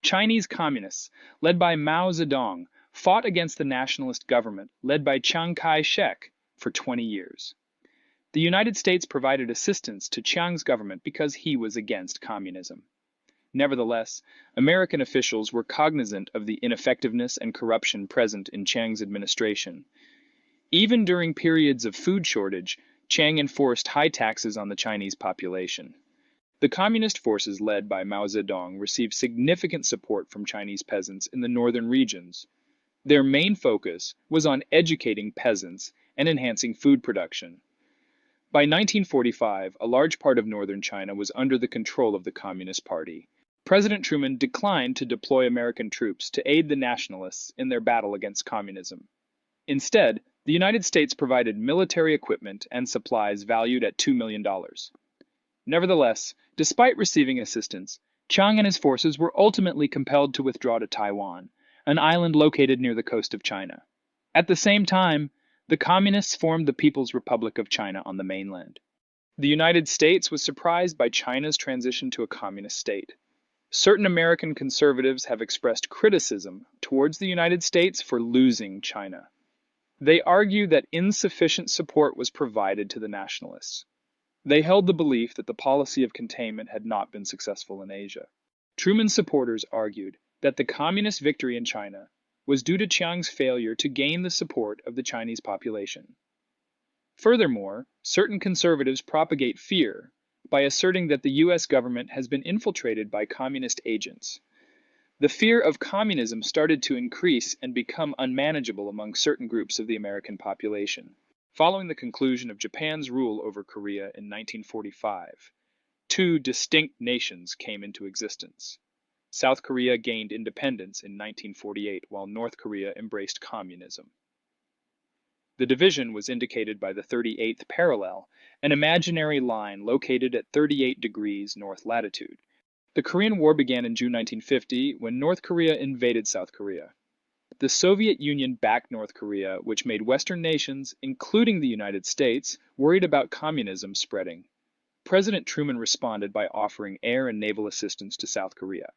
Chinese communists, led by Mao Zedong, fought against the nationalist government, led by Chiang Kai-shek, for 20 years. The United States provided assistance to Chiang's government because he was against communism. Nevertheless, American officials were cognizant of the ineffectiveness and corruption present in Chiang's administration. Even during periods of food shortage, Chiang enforced high taxes on the Chinese population. The communist forces led by Mao Zedong received significant support from Chinese peasants in the northern regions. Their main focus was on educating peasants and enhancing food production. By 1945, a large part of northern China was under the control of the Communist Party. President Truman declined to deploy American troops to aid the nationalists in their battle against communism. Instead, the United States provided military equipment and supplies valued at $2 million. Nevertheless, despite receiving assistance, Chiang and his forces were ultimately compelled to withdraw to Taiwan, an island located near the coast of China. At the same time, the Communists formed the People's Republic of China on the mainland. The United States was surprised by China's transition to a communist state. Certain American conservatives have expressed criticism towards the United States for losing China. They argue that insufficient support was provided to the nationalists. They held the belief that the policy of containment had not been successful in Asia. Truman's supporters argued that the communist victory in China was due to Chiang's failure to gain the support of the Chinese population. Furthermore, certain conservatives propagate fear by asserting that the U.S. government has been infiltrated by communist agents. The fear of communism started to increase and become unmanageable among certain groups of the American population. Following the conclusion of Japan's rule over Korea in 1945, two distinct nations came into existence. South Korea gained independence in 1948, while North Korea embraced communism. The division was indicated by the 38th parallel, an imaginary line located at 38 degrees north latitude. The Korean War began in June 1950 when North Korea invaded South Korea. The Soviet Union backed North Korea, which made Western nations, including the United States, worried about communism spreading. President Truman responded by offering air and naval assistance to South Korea.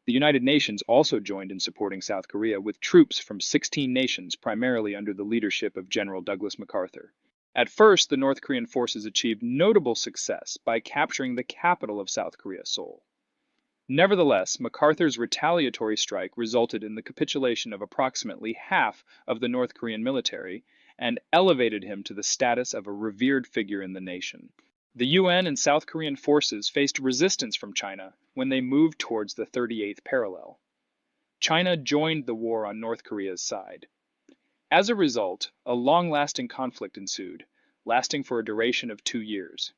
The United Nations also joined in supporting South Korea with troops from 16 nations, primarily under the leadership of General Douglas MacArthur. At first, the North Korean forces achieved notable success by capturing the capital of South Korea, Seoul. Nevertheless, MacArthur's retaliatory strike resulted in the capitulation of approximately half of the North Korean military and elevated him to the status of a revered figure in the nation. The UN and South Korean forces faced resistance from China when they moved towards the 38th parallel. China joined the war on North Korea's side. As a result, a long-lasting conflict ensued, lasting for a duration of 2 years.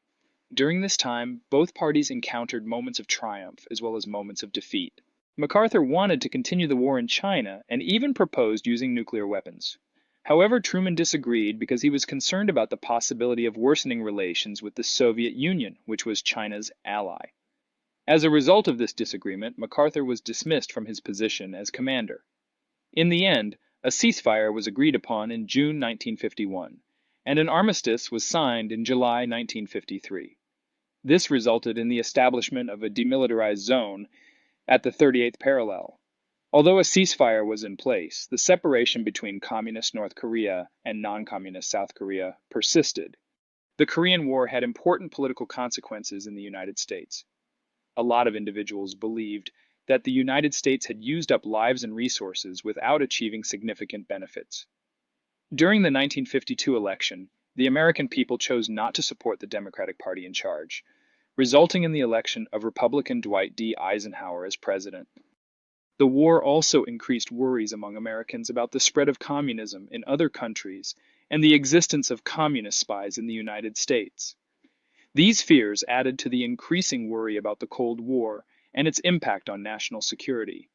During this time, both parties encountered moments of triumph as well as moments of defeat. MacArthur wanted to continue the war in China and even proposed using nuclear weapons. However, Truman disagreed because he was concerned about the possibility of worsening relations with the Soviet Union, which was China's ally. As a result of this disagreement, MacArthur was dismissed from his position as commander. In the end, a ceasefire was agreed upon in June 1951, and an armistice was signed in July 1953. This resulted in the establishment of a demilitarized zone at the 38th parallel. Although a ceasefire was in place, the separation between communist North Korea and non-communist South Korea persisted. The Korean War had important political consequences in the United States. A lot of individuals believed that the United States had used up lives and resources without achieving significant benefits. During the 1952 election, the American people chose not to support the Democratic Party in charge, resulting in the election of Republican Dwight D. Eisenhower as president. The war also increased worries among Americans about the spread of communism in other countries and the existence of communist spies in the United States. These fears added to the increasing worry about the Cold War and its impact on national security.